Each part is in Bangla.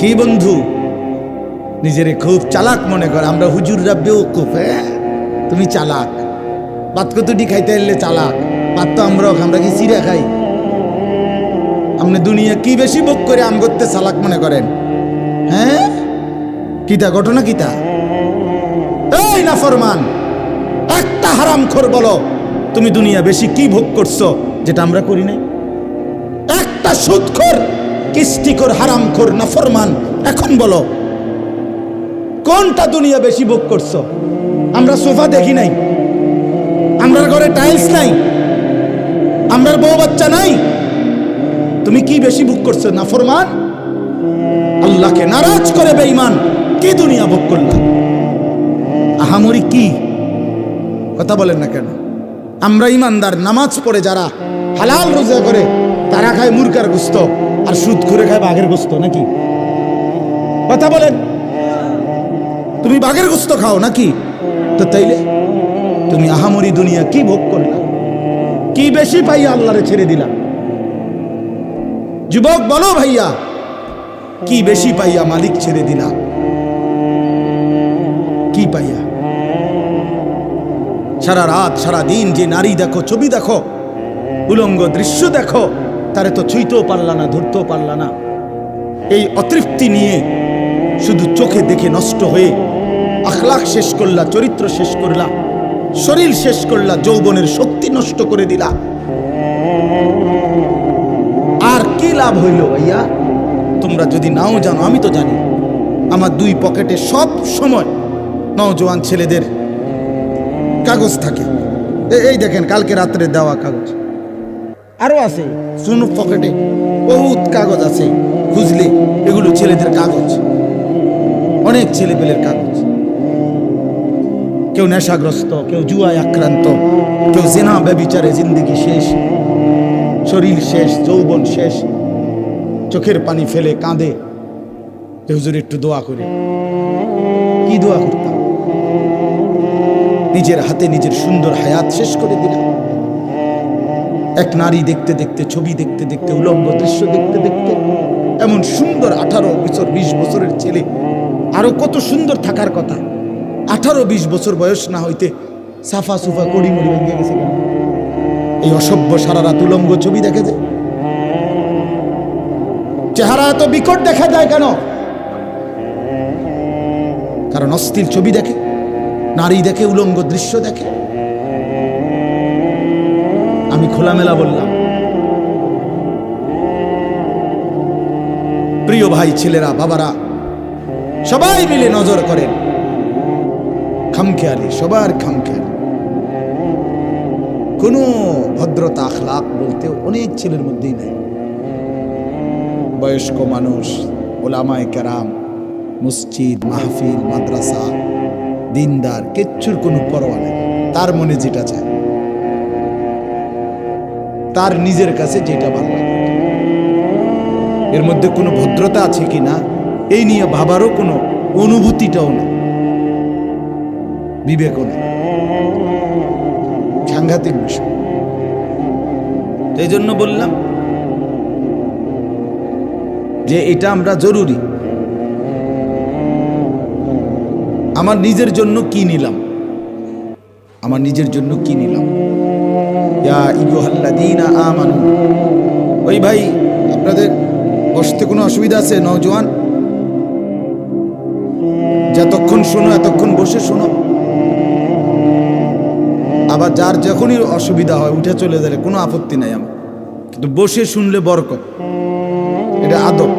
কি বন্ধু নিজেরে খুব চালাক মনে করে? আমরা হুজুররা বেওকুফ। তুমি চালাক, ভাত কতটি খাইতে এলে চালাক, ভাত তো আমরা কি চিড়া খাই? আপনি দুনিয়া কি বেশি ভোগ করে আম করতে চালাক মনে করেন? হ্যাঁ, কিতা ঘটনা কিতা? এই নাফরমান, একটা হারামখোর বলো তুমি দুনিয়া বেশি কি ভোগ করছো যেটা আমরা করি নাই? একটা সুদখোর, কিস্তিখোর, হারামখোর, নাফরমান এখন বলো কোনটা দুনিয়া বেশি ভোগ করছো? আমরা সোফা দেখি নাই, আমরার ঘরে টাইলস নাই, আমরার বউ বাচ্চা নাই, তুমি কি বেশি ভোগ করছো? নাফরমান, আল্লাহকে নারাজ করে বেঈমান, কি দুনিয়া ভোগ করলা? আহামরি কি কথা বলেন না কেন? আমরা ইমানদার, নামাজ পড়ে যারা, হালাল রোজা করে, তারা খায় মুরগার গোস্ত আর সুদ করে খায় বাঘের গোস্ত নাকি? কথা বলেন, তুমি বাঘের গোস্ত খাও নাকি? তো তাইলে তুমি আহামরি দুনিয়া কি ভোগ করলা? কি বেশি পাইয়া আল্লাহরে ছেড়ে দিলা? যুবক বলো ভাইয়া, কি বেশি পাইয়া মালিক ছেড়ে দিলা? কি পাইয়া? সারা রাত সারা দিন যে নারী দেখো, ছবি দেখো, উলঙ্গ দৃশ্য দেখো, তারে তো ছুঁইতেও পারলা না, ধরতেও পারলা না। এই অতৃপ্তি নিয়ে শুধু চোখে দেখে নষ্ট হয়ে আখলাক শেষ করলা, চরিত্র শেষ করলা, শরীর শেষ করলা, যৌবনের শক্তি নষ্ট করে দিলা। আর কি লাভ হইল ভাইয়া? তোমরা যদি নাও জানো, আমি তো জানি, আমার দুই পকেটে সব সময় নওজোয়ান ছেলেদের কাগজ থাকে। এই দেখেন কালকে রাত্রে দেওয়া কাগজ, আরো আছে শুনুন, পকেটে বহুত কাগজ আছে, খুঁজলে এগুলো ছেলেদের কাগজ, অনেক ছেলে পেলের কাগজ। কেউ নেশাগ্রস্ত, কেউ জুয়ায় আক্রান্ত, কেউ জিনা ব্যভিচারে জিন্দেগি শেষ, শরীর শেষ, যৌবন শেষ, চোখের পানি ফেলে কাঁদে, হুজুর একটু দোয়া করে। কি দোয়া করতাম? নিজের হাতে নিজের সুন্দর হায়াত শেষ করে দিলাম। এক নারী দেখতে দেখতে, ছবি দেখতে দেখতে, উলঙ্গ দৃশ্য দেখতে দেখতে, এমন সুন্দর 18 বছর 20 বছরের ছেলে, আরো কত সুন্দর থাকার কথা, 18-20 বছর বয়স না হইতে সাফা সুফা কড়ি মুড়ি ভেঙে গেছে কেন? এই অসভ্য সারা রাত উলঙ্গ ছবি দেখে যে, চেহারা এত বিকট দেখা যায় কেন? কারণ অস্থির ছবি দেখে, নারী দেখে, উলঙ্গ দৃশ্য দেখে। আমি খোলামেলা বললাম, প্রিয় ভাই, ছেলেরা, বাবারা, সবাই মিলে নজর করেন। খামখেয়ালি, সবার খামখেয়ালি। কোনো ভদ্রতা আখলাক বলতে অনেক ছেলের মধ্যেই নাই। বয়স্ক মানুষ, ওলামায়ে কেরাম, মসজিদ, মাহফিল, মাদ্রাসা, দিনদার, কিচ্ছুর কোনো পরোয়া নেই। তার মনে যেটা চায়, তার নিজের কাছে যেটা ভালো লাগে, এর মধ্যে কোনো ভদ্রতা আছে কিনা এই নিয়ে ভাবারও কোনো অনুভূতিটাও না, বিবেকও নেই। সাংঘাতিক বিষয়। এই জন্য বললাম যে এটা আমরা জরুরি। আমার নিজের জন্য কি নিলাম? আমার নিজের জন্য কি নিলাম? ইয়া আইয়ুহাল্লাযীনা আমানু। ওই ভাই, আপনাদের বসতে কোনো অসুবিধা আছে? নওজোয়ান, যতক্ষণ শোনো এতক্ষণ বসে শোনো। আবার যার যখনই অসুবিধা হয় উঠে চলে গেলে কোনো আপত্তি নাই আমার, কিন্তু বসে শুনলে বরকত। এটা আদব,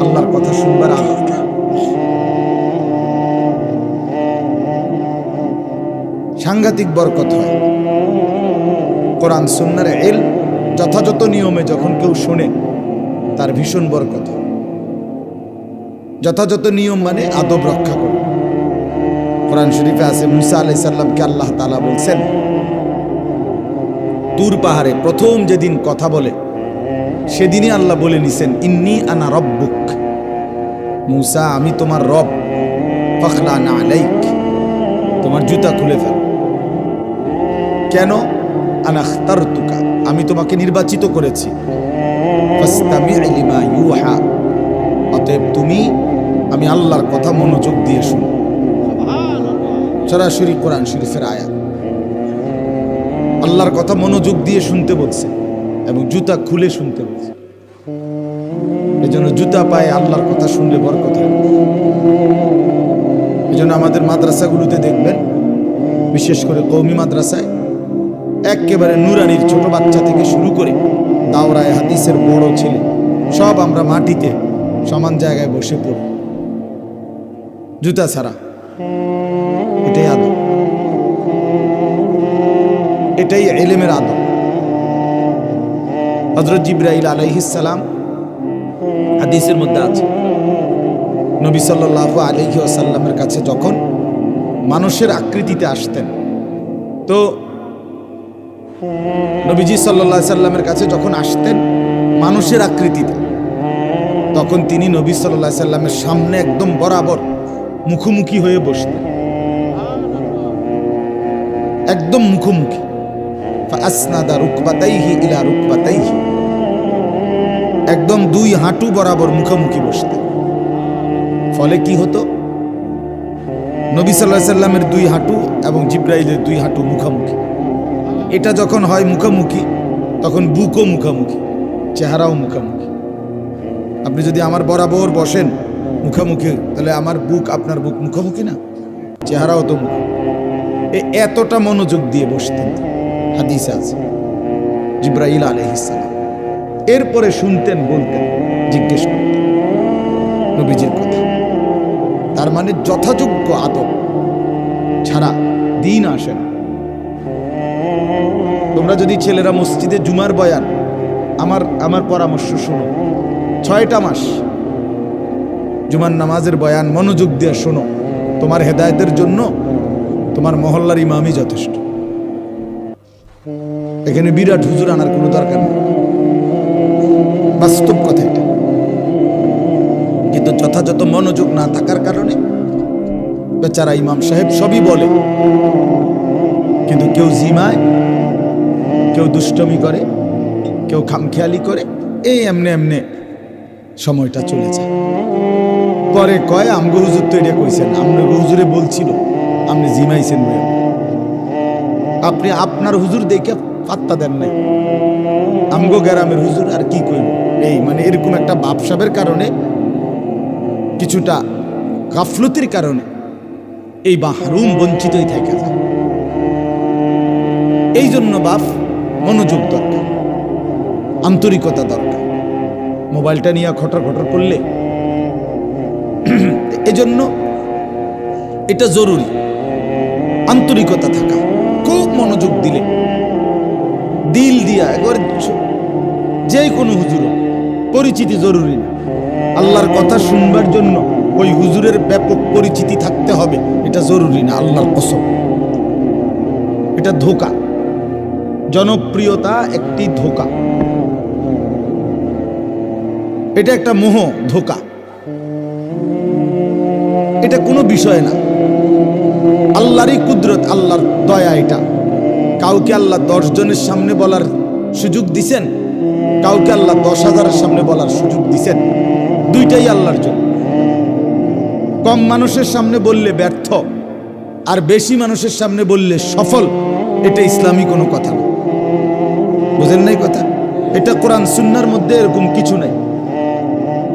আল্লাহর কথা শুনবার আদব। সাংঘাতিক বরকত হয়। কোরআন সুন্নাহর ইলম যথাযথ নিয়মে যখন কেউ শোনে, তার ভীষণ বরকত হয়। যথাযথ নিয়ম মানে আদব রক্ষা করে। কোরআন শরীফে আছে, মুসা আলাইহিস সালামকে আল্লাহ তাআলা বলছেন, তুর পাহাড়ে প্রথম যেদিন কথা বলে সেদিনই আল্লাহ বলে নিছেন, ইন্নী আনা রব্বুক, মুসা আমি তোমার রব, ফাখলানা আলাইক, তোমার জুতা খুলে ফেল। কেন? আনা আখতারতুকা, আমি তোমাকে নির্বাচিত করেছি, ফাসতামি' লিমা ইউহা, আমি আল্লাহর কথা মনোযোগ দিয়ে শুনি। সরাসরি কোরআন শরীফের আয়াত। আল্লাহর কথা মনোযোগ দিয়ে শুনতে বলছে এবং জুতা খুলে শুনতে বলছে। এই জন্য জুতা পায়ে আল্লাহর কথা শুনলে বরকত হয়। এই জন্য আমাদের মাদ্রাসাগুলোতে দেখবেন, বিশেষ করে কওমি মাদ্রাসায় একেবারে নুরানির ছোট বাচ্চা থেকে শুরু করে দাওরায়ে হাদিসের বড় ছেলে সব আমরা মাটিতে সমান জায়গায় বসে পড়ি জুতা ছাড়া। এটাই আদব, এটাই ইলমের আদব। হযরত জিবরাইল আলাইহিস সালাম, হাদিসের মধ্যে আছে, নবী সাল্লাল্লাহু আলাইহি ওয়াসাল্লামের কাছে যখন মানুষের আকৃতিতে আসতেন, তো নবীজি সাল্লাল্লাহু আলাইহি সাল্লামের কাছে যখন আসতেন মানুষের আকৃতিতে, তখন তিনি নবী সাল্লাল্লাহু আলাইহি সাল্লামের সামনে একদম বরাবর মুখোমুখি হয়ে বসতেন, একদম মুখোমুখি। ফাসনাদা রুকবাতাইহি ইলা রুকবাতাইহি, একদম দুই হাঁটু বরাবর মুখোমুখি বসতেন। ফলে কি হতো, নবী সাল্লাল্লাহু আলাইহি সাল্লামের দুই হাঁটু এবং জিবরাইলের দুই হাঁটু মুখোমুখি। এটা যখন হয় মুখোমুখি, তখন বুকও মুখোমুখি, চেহারাও মুখোমুখি। আপনি যদি আমার বরাবর বসেন মুখোমুখি, তাহলে আমার বুক আপনার বুক মুখোমুখি না, চেহারাও তো মুখ। এতটা মনোযোগ দিয়ে বসতেন, হাদিসে আছে জিবরাইল আলাইহিস সালাম। এরপরে শুনতেন, বলতেন, জিজ্ঞেস করতেন নবীজির কথা। তার মানে যথাযোগ্য আদব ছাড়া দিন আসে না। তোমরা যদি ছেলেরা মসজিদে জুমার বয়ান, আমার পরামর্শ শোনো, 6টা মাস জুমার নামাজের বয়ান মনোযোগ দিয়ে শোনো। তোমার হেদায়েতের জন্য তোমার মহল্লার ইমামই যথেষ্ট। এখানে বিরাট হুজুর আনার কোনো দরকার নেই, বাস্তব কথা এটা। কিন্তু যথাযথ মনোযোগ না থাকার কারণে বেচারা ইমাম সাহেব সবই বলে, কিন্তু কেউ জিমায়, কেউ দুষ্টমি করে, কেউ খামখেয়ালি করে, এই এমনে এমনে সময়টা চলে যায়। পরে কয়, আমগো হুজুর তো এটা কইছেন, আমগো হুজুরে বলছিল আপনি জিমাইছেন, আপনি আপনার হুজুর দেখে পাত্তা দেন নাই, আমগো গ্রামের হুজুর আর কি কইব। এই মানে এরকম একটা বাপসাবের কারণে, কিছুটা গাফলতির কারণে এই মাহরুম বঞ্চিতই থেকে যায়। এই জন্য বাপ মনোযোগ দরকার, আন্তরিকতা দরকার। মোবাইলটা নিয়ে খটর খটর করলে, এজন্য এটা জরুরি, আন্তরিকতা থাকা, খুব মনোযোগ দিলে, দিল দিয়া একবার। যে কোনো হুজুর পরিচিতি জরুরি না, আল্লাহর কথা শুনবার জন্য ওই হুজুরের ব্যাপক পরিচিতি থাকতে হবে, এটা জরুরি না। আল্লাহর কসম, এটা ধোঁকা। জনপ্রিয়তা একটি ধোঁকা, এটা একটা মোহ, ধোঁকা। এটা কোনো বিষয় না, আল্লাহরই কুদরত, আল্লাহর দয়া। এটা কাউকে আল্লাহ 10 জনের সামনে বলার সুযোগ দিছেন, কাউকে আল্লাহ 10,000-এর সামনে বলার সুযোগ দিছেন। দুইটাই আল্লাহর জন্য। কম মানুষের সামনে বললে ব্যর্থ, আর বেশি মানুষের সামনে বললে সফল। এটা ইসলামী কোনো কথা না, বুঝেন নাই কথা? এটা কোরআন সুন্নাহর মধ্যে এরকম কিছু নাই।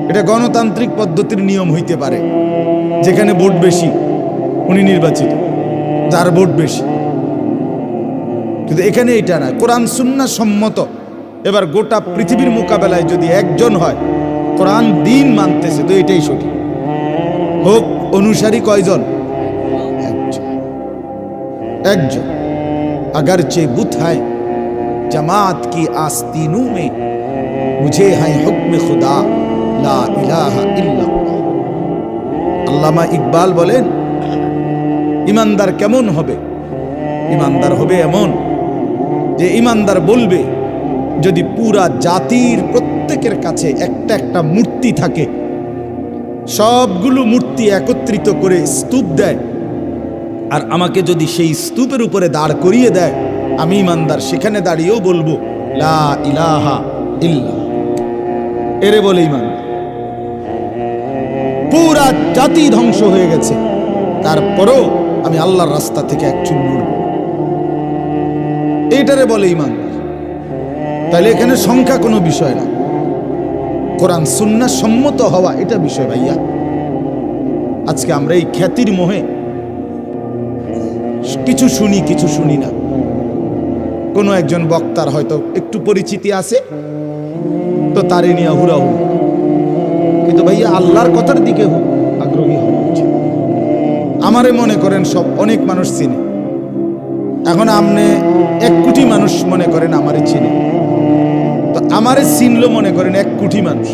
এটা গণতান্ত্রিক পদ্ধতির নিয়ম হইতে পারে, যেখানে ভোট বেশি উনি নির্বাচিত, যার ভোট বেশি। কিন্তু এখানে এটা না, কোরআন সুন্নাহ সম্মত। এবার গোটা পৃথিবীর মোকাবেলায় যদি একজন হয় কোরআন দিন মানতেছে, তো এটাই সঠিক। হোক অনুসারী কয়জন? একজন। अगरचे बुत है जमात की आस्तीनों में, मुझे है हुक्म खुदा ला इलाहा इल्लल्लाह। আল্লামা ইকবাল বলেন, ইমানদার কেমন হবে? ইমানদার হবে এমন যে ইমানদার বলবে, যদি পুরা জাতির প্রত্যেকের কাছে একটা একটা মূর্তি থাকে, সবগুলো মূর্তি একত্রিত করে স্তূপ দেয়, আর আমাকে যদি সেই স্তূপের উপরে দাঁড় করিয়ে দেয়, আমি ইমানদার সেখানে দাঁড়িয়েও বলবো লা ইলাহা ইল্লাল্লাহ। এরে বলে ইমান। পুরা জাতি ধ্বংস হয়ে গেছে, তারপরও আমি আল্লাহর রাস্তা থেকে এক চুল নড়ব, এইটারে বলে ঈমান। তাহলে এখানে সংখ্যা কোনো বিষয় না, কোরআন সুন্নাহ সম্মত হওয়া এটা বিষয় ভাইয়া। আজকে আমরা এই খ্যাতির মোহে কিছু শুনি কিছু শুনি না। কোনো একজন বক্তার হয়তো একটু পরিচিতি আছে তো তারে নিয়ে হুড়াহুড়ি, কিন্তু ভাইয়া আল্লাহর কথার দিকে আগ্রহী হওয়া উচিত। আমারে মনে করেন সব অনেক মানুষ চিনে, এখন আপনি 1 কোটি মানুষ মনে করেন আমারে চিনে, তো আমারে চিনলো মনে করেন 1 কোটি মানুষ,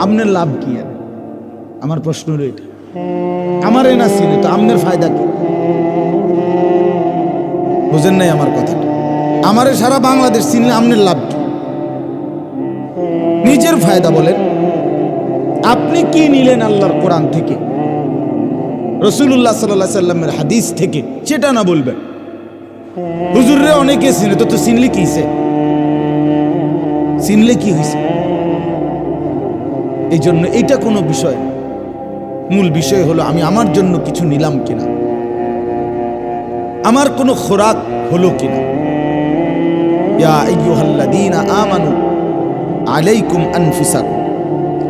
আপনার লাভ কি? আর আমার প্রশ্ন হলো এটা, আমারে না চিনে তো আপনার ফায়দা কি? বুঝেন নাই আমার কথাটা? আমারে সারা বাংলাদেশ চিনলে আপনার লাভ কি? নিজের ফায়দা বলেন। আপনি কি নিলেন আল্লাহর কোরআন থেকে, রাসূলুল্লাহ সাল্লাল্লাহু আলাইহি সাল্লামের হাদিস থেকে, সেটা না বলবেন। হুজুররে অনেকে চিনে, তো চিনলে কি হইছে? চিনলে কি হয়েছে? এই জন্য এটা কোনো বিষয় না। মূল বিষয় হলো আমি আমার জন্য কিছু নিলাম কিনা, আমার কোনো খোরাক হলো কিনা। ইয়া আইয়ুহাল্লাযীনা আমানু আলাইকুম আনফুসাকুম,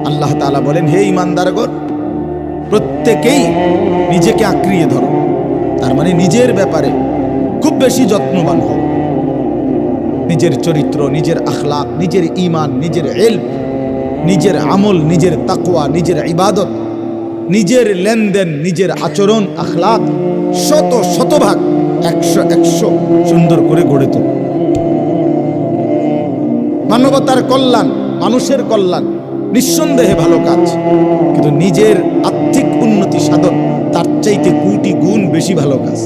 আল্লাহ তাআলা বলেন, হে ঈমানদারগণ, প্রত্যেকেই নিজেকে আঁকড়িয়ে ধরো। তার মানে নিজের ব্যাপারে খুব বেশি যত্নবান হও। নিজের চরিত্র, নিজের আখলাক, নিজের ঈমান, নিজের ইলম, নিজের আমল, নিজের তাকওয়া, নিজের ইবাদত, নিজের লেনদেন, নিজের আচরণ, আখলাক শতভাগ 100 সুন্দর করে গড়ে তোল। মানবতার কল্যাণ, মানুষের কল্যাণ নিঃসন্দেহে ভালো কাজ, কিন্তু নিজের আর্থিক উন্নতি সাধন তার চাইতে কোটি গুণ বেশি ভালো কাজ।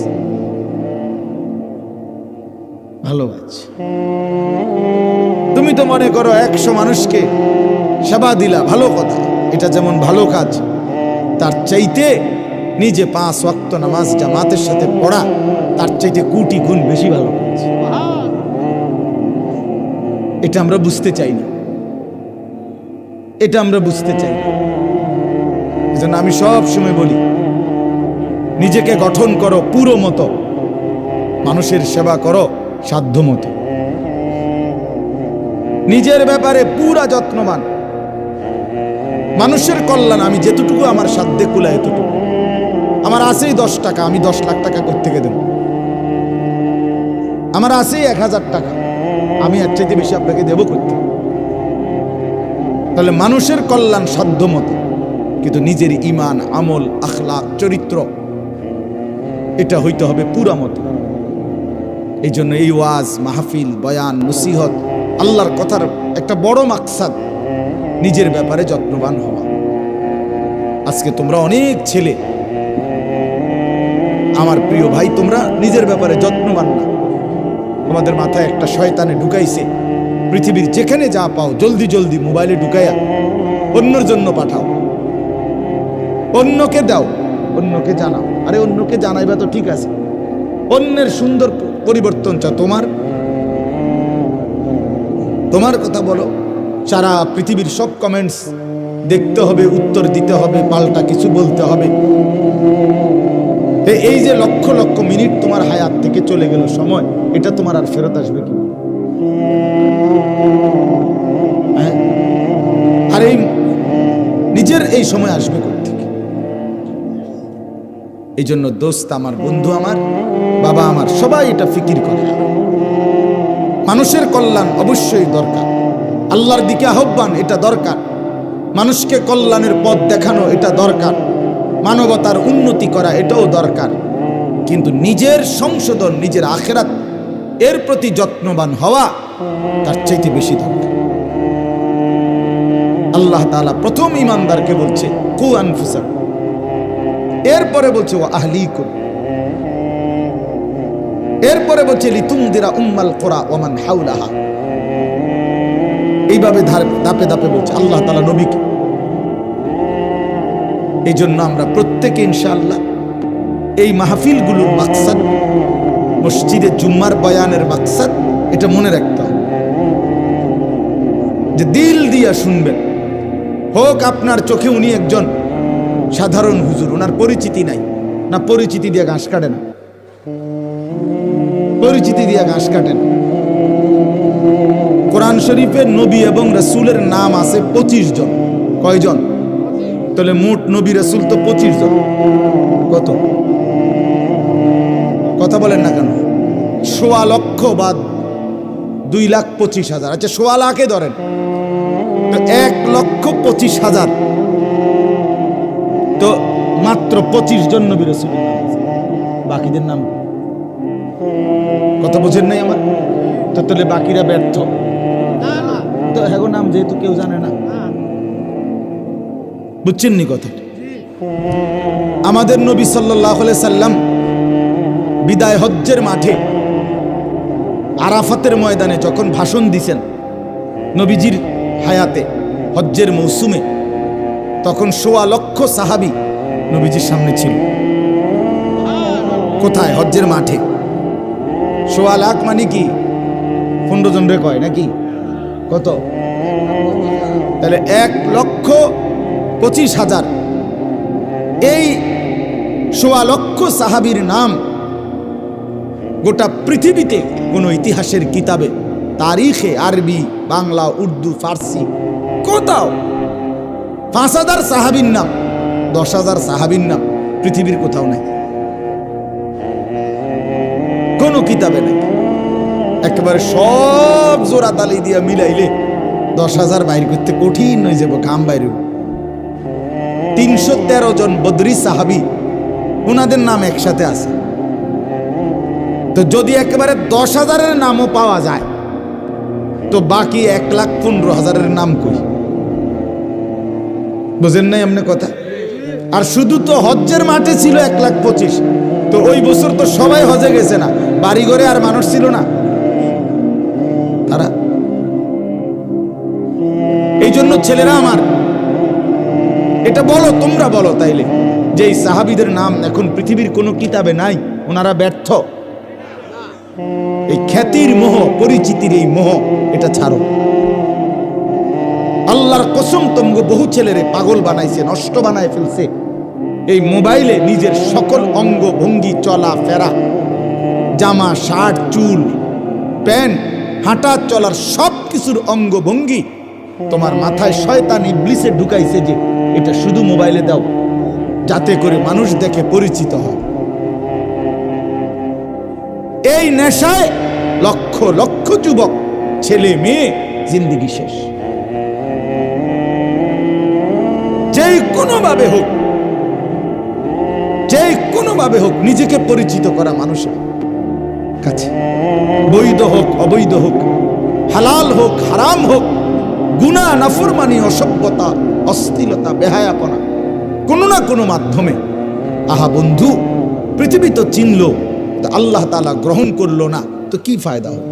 ভালো কাজ তুমি তো মনে করো 100 মানুষকে সেবা দিলা, ভালো কথা, এটা যেমন ভালো কাজ, তার চাইতে নিজে 5 ওয়াক্ত নামাজ জামাতের সাথে পড়া তার চাইতে কোটি গুণ বেশি ভালো কাজ। এটা আমরা বুঝতে চাই না, এটা আমরা বুঝতে চাই না। এজন্য আমি সব সময় বলি, নিজেকে গঠন করো পুরো মতো, মানুষের সেবা করো সাধ্য মতো, নিজের ব্যাপারে পুরা যত্নবান। মানুষের কল্যাণ আমি যেতটুকু আমার সাধ্যে কুলায় এতটুকু। আমার আছেই 10 টাকা, আমি 10 লাখ টাকা কোত্থেকে দেব? আমার আছেই 1000 টাকা, আমি এর চাইতে বেশি আপনাকে দেব করতে? তাহলে মানুষের কল্যাণ সাধ্য মতো, কিন্তু নিজের ঈমান, আমল, আখলাক, চরিত্র এটা হইতে হবে পুরা মতো। এই জন্য এই ওয়াজ, মাহফিল, বয়ান, নসিহত, আল্লাহর কথার একটা বড় মাকসাদ নিজের ব্যাপারে যত্নবান হওয়া। আজকে তোমরা অনেক ছেলে, আমার প্রিয় ভাই, তোমরা নিজের ব্যাপারে যত্নবান না। তোমাদের মাথায় একটা শয়তানে ঢুকাইছে, পৃথিবীর যেখানে যা পাও জলদি জলদি মোবাইলে ঢুকাইয়া অন্যের জন্য পাঠাও, অন্যকে দাও, অন্যকে জানাও। আরে অন্যকে জানাইবা তো ঠিক আছে, অন্যের সুন্দর পরিবর্তন চাও, তোমার কথা বলো। সারা পৃথিবীর সব কমেন্টস দেখতে হবে, উত্তর দিতে হবে, পাল্টা কিছু বলতে হবে। এই যে লক্ষ লক্ষ মিনিট তোমার হায়াত থেকে চলে গেল সময়, এটা তোমার আর ফেরত আসবে কি? আর এই নিজের এই সময় আসবে কোত্থেকে? এই জন্য দোস্ত আমার, বন্ধু আমার, বাবা আমার, সবাই এটা ফিকির করে। মানুষের কল্যাণ অবশ্যই দরকার, আল্লাহর দিকে আহ্বান এটা দরকার, মানুষকে কল্যাণের পথ দেখানো এটা দরকার, মানবতার উন্নতি করা এটাও দরকার, কিন্তু নিজের সংশোধন, নিজের আখিরাত এর প্রতি যত্নবান হওয়া তার চাইতে বেশি দরকার। আল্লাহ তাআলা প্রথম ঈমানদারকে বলছে কু আনফুসাকুম, এরপরে বলছে ওয়া আহলিকুম, এরপরে বলছে লিতুনদিরা উম্মাল কুরা ওয়া মান হাওলাহা। এইভাবে ধাপে ধাপে বলছে আল্লাহ তাআলা নবীকে। এই জন্য আমরা প্রত্যেকে ইনশাআল্লাহ এই মাহফিলগুলোর মাকসাদ, মসজিদে জুম্মার বয়ানের মাকসাদ এটা মনে রাখতে হবে, যে দিল দিয়া শুনবেন। হোক আপনার চোখে উনি একজন সাধারণ হুজুর, ওনার পরিচিতি নাই। না পরিচিতি দিয়ে ঘাস কাটে না, পরিচিতি দিয়ে ঘাস কাটেন। কোরআন শরীফে নবী এবং রাসূলের নাম আছে 25 জন। কয়জন? তাহলে মোট নবী রাসূল তো 25 জন। কত? কথা বলেন না কেন? 1.25 লক্ষ বা 2,25,000। আচ্ছা 1.25 লাখে ধরেন, তো 1,25,000, তো মাত্র 25 জন নবী রাসূলের নাম আছে, বাকিদের নাম কথা বোঝেন নাই আমার? তো তাহলে বাকিরা ব্যর্থ তো, এখন নাম যেহেতু কেউ জানে না, বুঝছেন নি কথা? আমাদের নবী সাল্লাল্লাহু আলাইহি সাল্লাম বিদায় হজ্জের মাঠে আরাফাতের ময়দানে যখন ভাষণ দিছেন নবীজির হায়াতে হজ্জের মৌসুমে, তখন 1.25 লক্ষ সাহাবী নবীজির সামনে ছিল। কোথায়? হজ্জের মাঠে। 1.25 লাখ মানে কি 15 জন রে কয় নাকি? কত? তাহলে 1,25,000। এই 1.25 লক্ষ সাহাবীর নাম গোটা পৃথিবীতে কোনো ইতিহাসের কিতাবে, তারিখে, আরবি, বাংলা, উর্দু, ফার্সি কোথাও 5,000 সাহাবীর নাম, 10,000 সাহাবীর নাম পৃথিবীর কোথাও নাই, কোনো কিতাবে নাই। একেবারে সব জোড়া তালি দিয়া মিলাইলে 10,000 বাইর করতে কঠিন হয়ে যাব, কাম বাইরে। 313 জন বদরি সাহাবী, ওনাদের নাম একসাথে আছে। তো যদি একেবারে 10,000-এর নামও পাওয়া যায়, তো বাকি 1,15,000-এর নাম কই? বুঝেন নাই এমনি কথা? আর শুধু তো হজ্জের মাঠে ছিল 1,25,000, তো ওই বছর তো সবাই হজে গেছে না, বাড়ি ঘরে আর মানুষ ছিল না তারা। এই জন্য ছেলেরা আমার, এটা বলো, তোমরা বলো তাইলে, যে এই সাহাবীদের নাম এখন পৃথিবীর কোনো কিতাবে নাই, ওনারা ব্যর্থ। এই খ্যাতির মোহ, পরিচিতির এই মোহ, এটা ছাড়ো। আল্লাহর কসম, তোমগো বহু ছেলেরে পাগল বানাইছে, নষ্ট বানায় ফেলছে এই মোবাইলে। নিজের সকল অঙ্গ ভঙ্গি, চলা ফেরা, জামা, শার্ট, চুল, প্যান্ট, হাঁটা চলার সব কিছুর অঙ্গ ভঙ্গি তোমার মাথায় শয়তান ইবলিসে ঢুকাইছে যে এটা শুধু মোবাইলে দাও, যাতে করে মানুষ দেখে, পরিচিত হয়। এই নেশায় লক্ষ লক্ষ যুবক, ছেলে মেয়ে, জিন্দেগি শেষ। যে কোনোভাবে হোক, যে কোনোভাবে হোক নিজেকে পরিচিত করা মানুষের কাছে, বৈধ হোক অবৈধ হোক, হালাল হোক হারাম হোক, গুনাহ, নাফরমানি, অসভ্যতা, অশ্লীলতা, বেহায়াপনা, কোনো না কোনো মাধ্যমে। আহা বন্ধু, পৃথিবী তো চিনলো, তো আল্লাহ তাআলা গ্রহণ করলো না, তো কি ফায়দা হলো?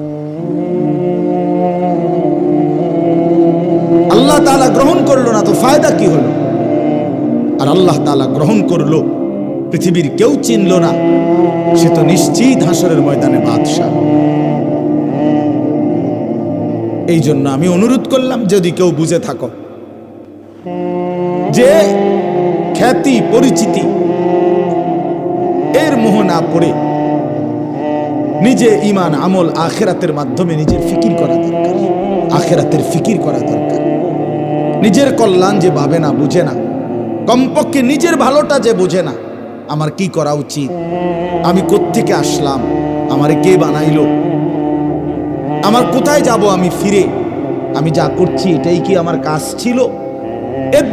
আল্লাহ তাআলা গ্রহণ করলো না, তো ফায়দা কি হলো? আর আল্লাহ তাআলা গ্রহণ করলো, পৃথিবীর কেউ চিনল না, সে তো নিশ্চিত হাসরের ময়দানে বাদশাহ। এই জন্য আমি অনুরোধ করলাম, যদি কেউ বুঝে থাকো যে খ্যাতি, পরিচিতি এর মোহ না পড়ে নিজে ঈমান, আমল, আখিরাতের মাধ্যমে নিজের ফিকির করা দরকার। আখিরাতের ফিকির করা দরকার। নিজের কল্যাণ যে ভাবে না, বুঝে না, কমপক্ষে নিজের ভালোটা যে বোঝে না, আমার কি করা উচিত, আমি কোত্থেকে আসলাম, আমারে কে বানাইলো, আমার কোথায় যাব আমি ফিরে, আমি যা করছি এটাই কি আমার কাজ ছিল, এর